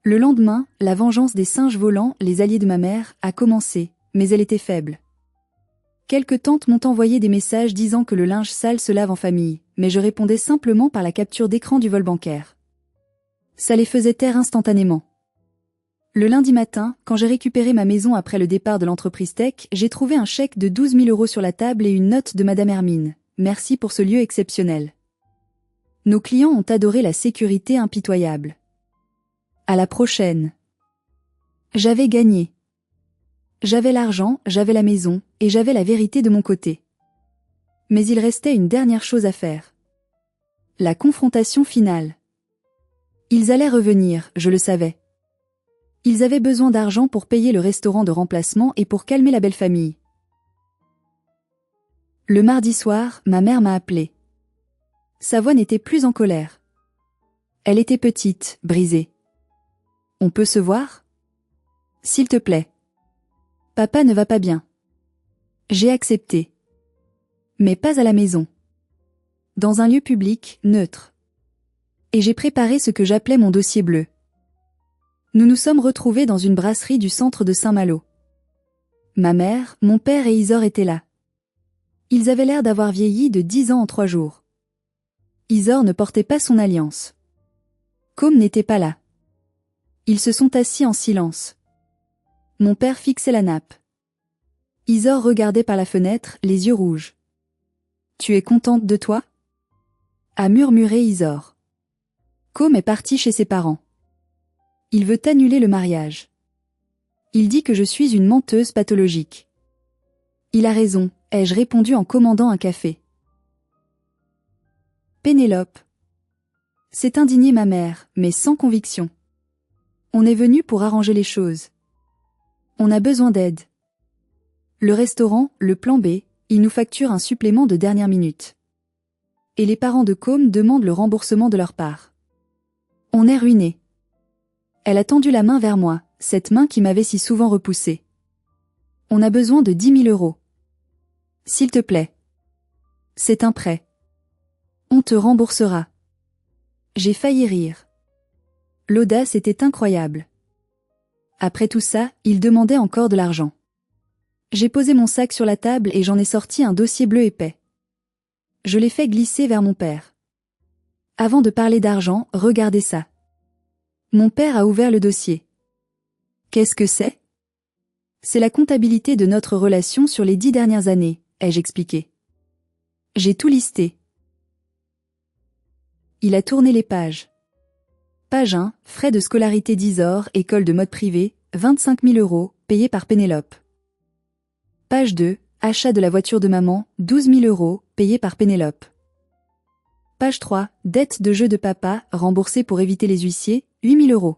Le lendemain, la vengeance des singes volants, les alliés de ma mère, a commencé, mais elle était faible. Quelques tantes m'ont envoyé des messages disant que le linge sale se lave en famille, mais je répondais simplement par la capture d'écran du vol bancaire. Ça les faisait taire instantanément. Le lundi matin, quand j'ai récupéré ma maison après le départ de l'entreprise Tech, j'ai trouvé un chèque de 12 000 € sur la table et une note de Madame Hermine. Merci pour ce lieu exceptionnel. Nos clients ont adoré la sécurité impitoyable. À la prochaine. J'avais gagné. J'avais l'argent, j'avais la maison, et j'avais la vérité de mon côté. Mais il restait une dernière chose à faire. La confrontation finale. Ils allaient revenir, je le savais. Ils avaient besoin d'argent pour payer le restaurant de remplacement et pour calmer la belle famille. Le mardi soir, ma mère m'a appelé. Sa voix n'était plus en colère. Elle était petite, brisée. On peut se voir? S'il te plaît. Papa ne va pas bien. J'ai accepté. Mais pas à la maison. Dans un lieu public, neutre. Et j'ai préparé ce que j'appelais mon dossier bleu. Nous nous sommes retrouvés dans une brasserie du centre de Saint-Malo. Ma mère, mon père et Isor étaient là. Ils avaient l'air d'avoir vieilli de 10 ans en 3 jours. Isor ne portait pas son alliance. Côme n'était pas là. Ils se sont assis en silence. Mon père fixait la nappe. Isor regardait par la fenêtre, les yeux rouges. « Tu es contente de toi ?» a murmuré Isor. Côme est parti chez ses parents. Il veut annuler le mariage. Il dit que je suis une menteuse pathologique. Il a raison, ai-je répondu en commandant un café. Pénélope. C'est indigné ma mère, mais sans conviction. On est venu pour arranger les choses. On a besoin d'aide. Le restaurant, le plan B, il nous facture un supplément de dernière minute. Et les parents de Côme demandent le remboursement de leur part. On est ruinés. Elle a tendu la main vers moi, cette main qui m'avait si souvent repoussée. On a besoin de 10 000 euros. S'il te plaît. C'est un prêt. On te remboursera. J'ai failli rire. L'audace était incroyable. Après tout ça, il demandait encore de l'argent. J'ai posé mon sac sur la table et j'en ai sorti un dossier bleu épais. Je l'ai fait glisser vers mon père. Avant de parler d'argent, regardez ça. Mon père a ouvert le dossier. Qu'est-ce que c'est? C'est la comptabilité de notre relation sur les 10 dernières années, ai-je expliqué. J'ai tout listé. Il a tourné les pages. Page 1, frais de scolarité d'Isor, école de mode privée, 25 000 euros, payés par Pénélope. Page 2, achat de la voiture de maman, 12 000 euros, payés par Pénélope. Page 3, dette de jeu de papa, remboursée pour éviter les huissiers, 8 000 euros.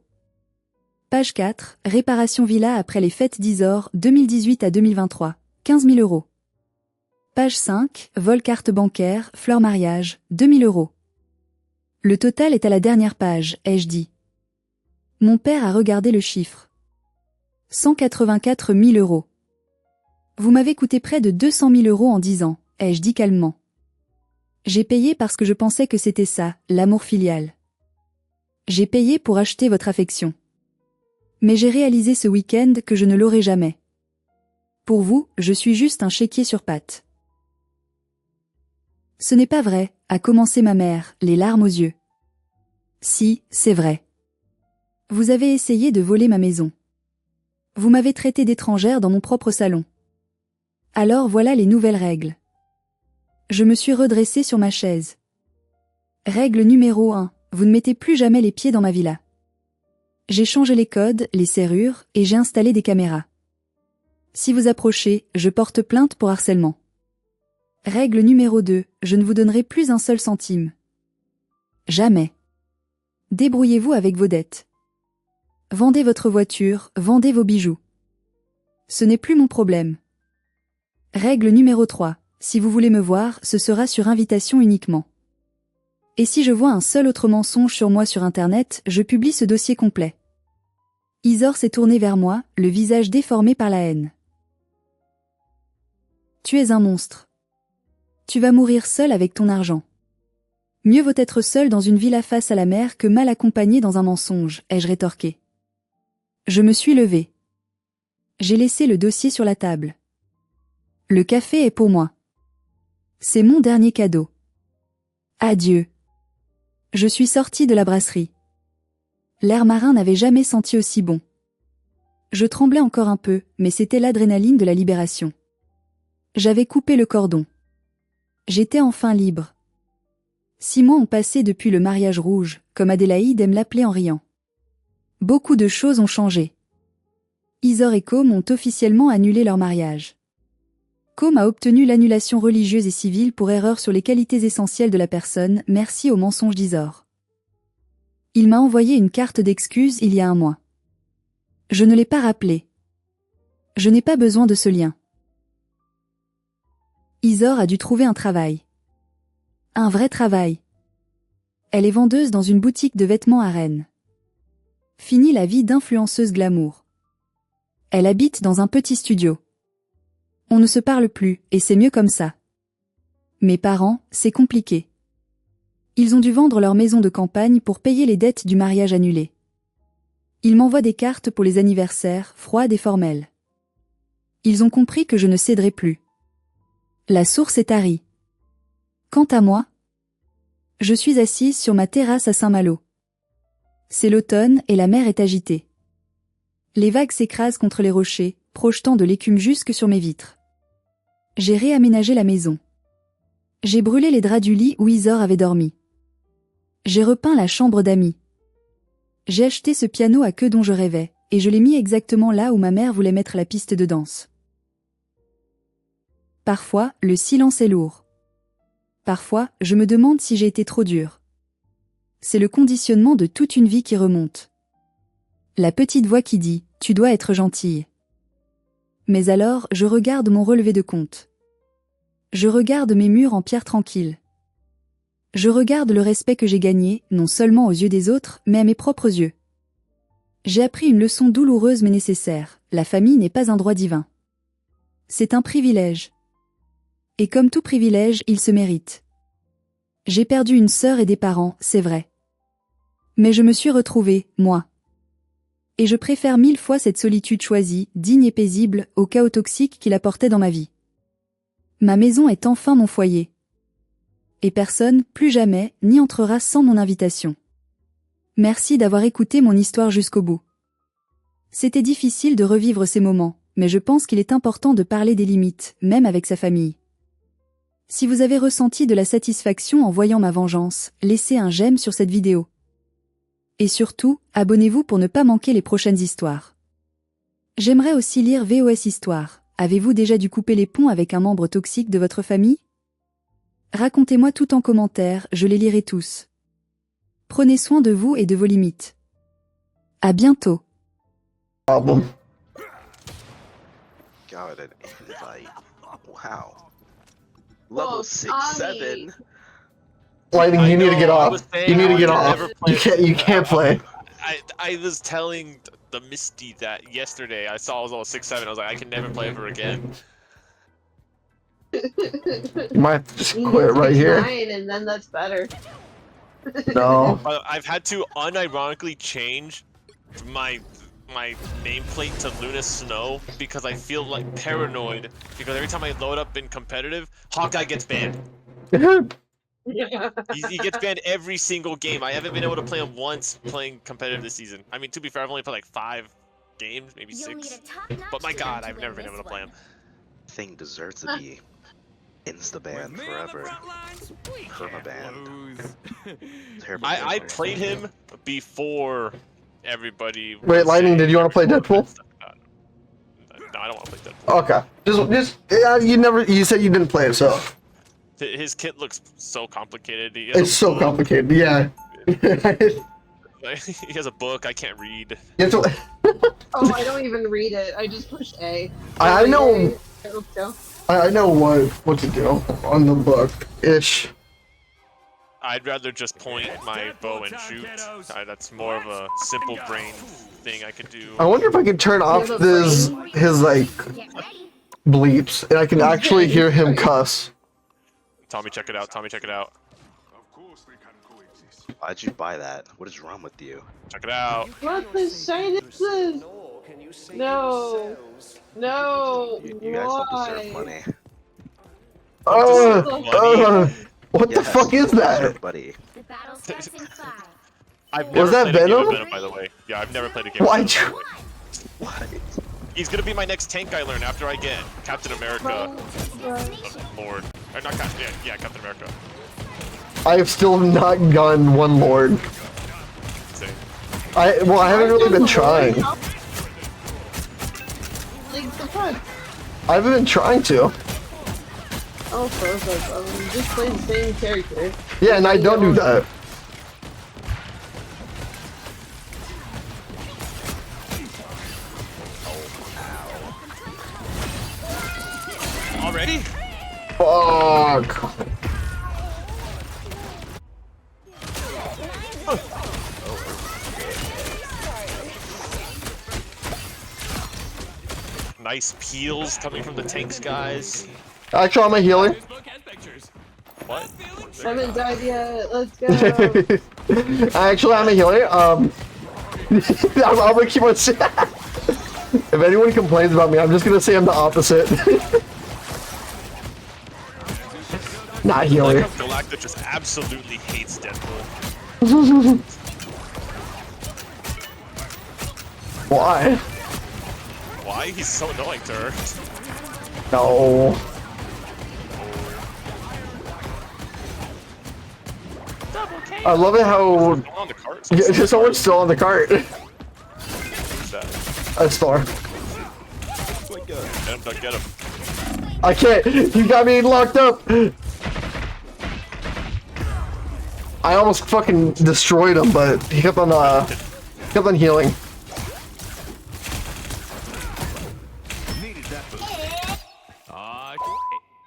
Page 4, réparation villa après les fêtes d'Isor, 2018 à 2023, 15 000 euros. Page 5, vol carte bancaire, fleur mariage, 2 000 euros. Le total est à la dernière page, ai-je dit. Mon père a regardé le chiffre. 184 000 euros. Vous m'avez coûté près de 200 000 euros en 10 ans, ai-je dit calmement. J'ai payé parce que je pensais que c'était ça, l'amour filial. J'ai payé pour acheter votre affection. Mais j'ai réalisé ce week-end que je ne l'aurai jamais. Pour vous, je suis juste un chéquier sur pattes. Ce n'est pas vrai, a commencé ma mère, les larmes aux yeux. Si, c'est vrai. Vous avez essayé de voler ma maison. Vous m'avez traité d'étrangère dans mon propre salon. Alors voilà les nouvelles règles. Je me suis redressée sur ma chaise. Règle numéro 1, vous ne mettez plus jamais les pieds dans ma villa. J'ai changé les codes, les serrures, et j'ai installé des caméras. Si vous approchez, je porte plainte pour harcèlement. Règle numéro 2, je ne vous donnerai plus un seul centime. Jamais. Débrouillez-vous avec vos dettes. Vendez votre voiture, vendez vos bijoux. Ce n'est plus mon problème. Règle numéro 3, si vous voulez me voir, ce sera sur invitation uniquement. Et si je vois un seul autre mensonge sur moi sur Internet, je publie ce dossier complet. Isor s'est tourné vers moi, le visage déformé par la haine. Tu es un monstre. Tu vas mourir seul avec ton argent. Mieux vaut être seul dans une villa face à la mer que mal accompagné dans un mensonge, ai-je rétorqué. Je me suis levée. J'ai laissé le dossier sur la table. Le café est pour moi. C'est mon dernier cadeau. Adieu. Je suis sortie de la brasserie. L'air marin n'avait jamais senti aussi bon. Je tremblais encore un peu, mais c'était l'adrénaline de la libération. J'avais coupé le cordon. J'étais enfin libre. 6 mois ont passé depuis le mariage rouge, comme Adélaïde aime l'appeler en riant. Beaucoup de choses ont changé. Isor et Côme ont officiellement annulé leur mariage. Côme a obtenu l'annulation religieuse et civile pour erreur sur les qualités essentielles de la personne, merci au mensonge d'Isor. Il m'a envoyé une carte d'excuse il y a 1 mois. Je ne l'ai pas rappelé. Je n'ai pas besoin de ce lien. Isor a dû trouver un travail. Un vrai travail. Elle est vendeuse dans une boutique de vêtements à Rennes. Fini la vie d'influenceuse glamour. Elle habite dans un petit studio. On ne se parle plus, et c'est mieux comme ça. Mes parents, c'est compliqué. Ils ont dû vendre leur maison de campagne pour payer les dettes du mariage annulé. Ils m'envoient des cartes pour les anniversaires, froides et formelles. Ils ont compris que je ne céderai plus. La source est tarie. Quant à moi, je suis assise sur ma terrasse à Saint-Malo. C'est l'automne et la mer est agitée. Les vagues s'écrasent contre les rochers, projetant de l'écume jusque sur mes vitres. J'ai réaménagé la maison. J'ai brûlé les draps du lit où Isor avait dormi. J'ai repeint la chambre d'amis. J'ai acheté ce piano à queue dont je rêvais, et je l'ai mis exactement là où ma mère voulait mettre la piste de danse. Parfois, le silence est lourd. Parfois, je me demande si j'ai été trop dure. C'est le conditionnement de toute une vie qui remonte. La petite voix qui dit « Tu dois être gentille ». Mais alors, je regarde mon relevé de compte. Je regarde mes murs en pierre tranquille. Je regarde le respect que j'ai gagné, non seulement aux yeux des autres, mais à mes propres yeux. J'ai appris une leçon douloureuse mais nécessaire. La famille n'est pas un droit divin. C'est un privilège. Et comme tout privilège, il se mérite. J'ai perdu une sœur et des parents, c'est vrai. Mais je me suis retrouvée, moi. Et je préfère 1000 fois cette solitude choisie, digne et paisible, au chaos toxique qu'il apportait dans ma vie. Ma maison est enfin mon foyer. Et personne, plus jamais, n'y entrera sans mon invitation. Merci d'avoir écouté mon histoire jusqu'au bout. C'était difficile de revivre ces moments, mais je pense qu'il est important de parler des limites, même avec sa famille. Si vous avez ressenti de la satisfaction en voyant ma vengeance, laissez un j'aime sur cette vidéo. Et surtout, abonnez-vous pour ne pas manquer les prochaines histoires. J'aimerais aussi lire VOS Histoire. Avez-vous déjà dû couper les ponts avec un membre toxique de votre famille? Racontez-moi tout en commentaire, je les lirai tous. Prenez soin de vous et de vos limites. À bientôt. Problem. God, an invite. Wow. Whoa, Level 6, Tommy. 7. Lightning, you need to get I was off. saying You need I to get would off. never play- You can't play. I was telling the Misty that yesterday. I saw I was all 6-7. I was like, I can never play her again. You might have to just You quit need to right be here. 9 and then that's better. No. But I've had to unironically change my nameplate to Luna Snow because I feel like paranoid because every time I load up in competitive, Hawkeye gets banned. He gets banned every single game. I haven't been able to play him once playing competitive this season. I mean, to be fair, I've only played like 5 games, maybe 6. But my god, I've never been able to play him. Thing deserves to be insta-banned forever. Perma-banned. Terrible I gameplay. played him before everybody. Wait, was Lightning, saying did you wanna play everyone- Deadpool? No, I don't want to play Deadpool. Okay. You said you didn't play it, so His kit looks so complicated. He has it's a so book. complicated. Yeah. You He has a book I can't read. have to- Oh, I don't even read it. I just push A. I know. I hope so. I know what to do on the book ish. I'd rather just point my bow and shoot. That's more of a simple brain thing I could do. I wonder if I can turn off have a his like bleeps and I can actually hear him cuss. Tommy, check it out. Tommy, check it out. Why'd you buy that? What is wrong with you? Check it out. What the shit is this? No. No. You guys don't Why? deserve money. What the Yes, fuck is you that? deserve money. The battle starts in 5. I've Was never that played a game of Venom? Venom, by the way. Yeah, I've never played a game. Why'd of Venom, you- by the way. What? He's gonna be my next tank I learn after I get Captain America Lord. Or not Captain, yeah, Captain America. I have still not gotten one Lord. Same. I haven't really been trying. Like the fuck? I haven't been trying to. Oh, perfect. You just play the same character. Yeah, and I don't do that. Already? Fuck. fuck. Nice peels coming from the tanks, guys. Actually, I'm a healer. What? Haven't died yet. Let's go. Actually, I'm a healer. I'm gonna keep on saying. If anyone complains about me, I'm just gonna say I'm the opposite. Not Like healer. how Galactic just absolutely hates Deadpool. Why? Why? He's so annoying to her. No. I love it how On the cart. someone's still on the cart. Who's that? That's Thor. Get him, Doug, get him. I can't. He got me locked up. I almost fucking destroyed him, but he kept on healing.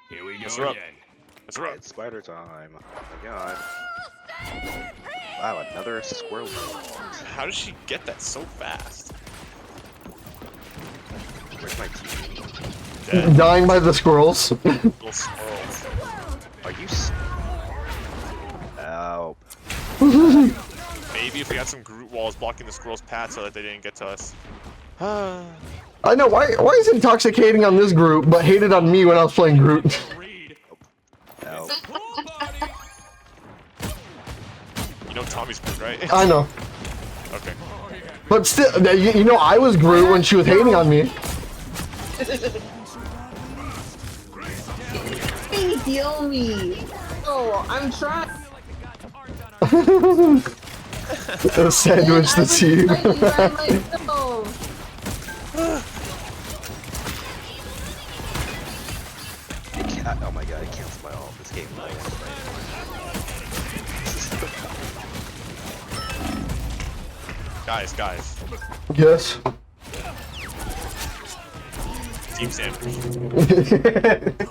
Here we go That's right. again. That's right. It's spider time. Oh my god. Wow, another squirrel. How does she get that so fast? Where's my TV? Dead. Dying by the squirrels. Little squirrels. Are you Help. Maybe if we had some Groot walls blocking the squirrels' path so that they didn't get to us. I know, why is intoxicating on this group, but hated on me when I was playing Groot? Help. You know Tommy's Groot, right? I know. Okay. But still, you know I was Groot when she was hating on me. Hey, heal me. Oh, I'm trying. Sandwich the team. Oh my god, I canceled my ult. This game Guys. Yes. Team sandwich.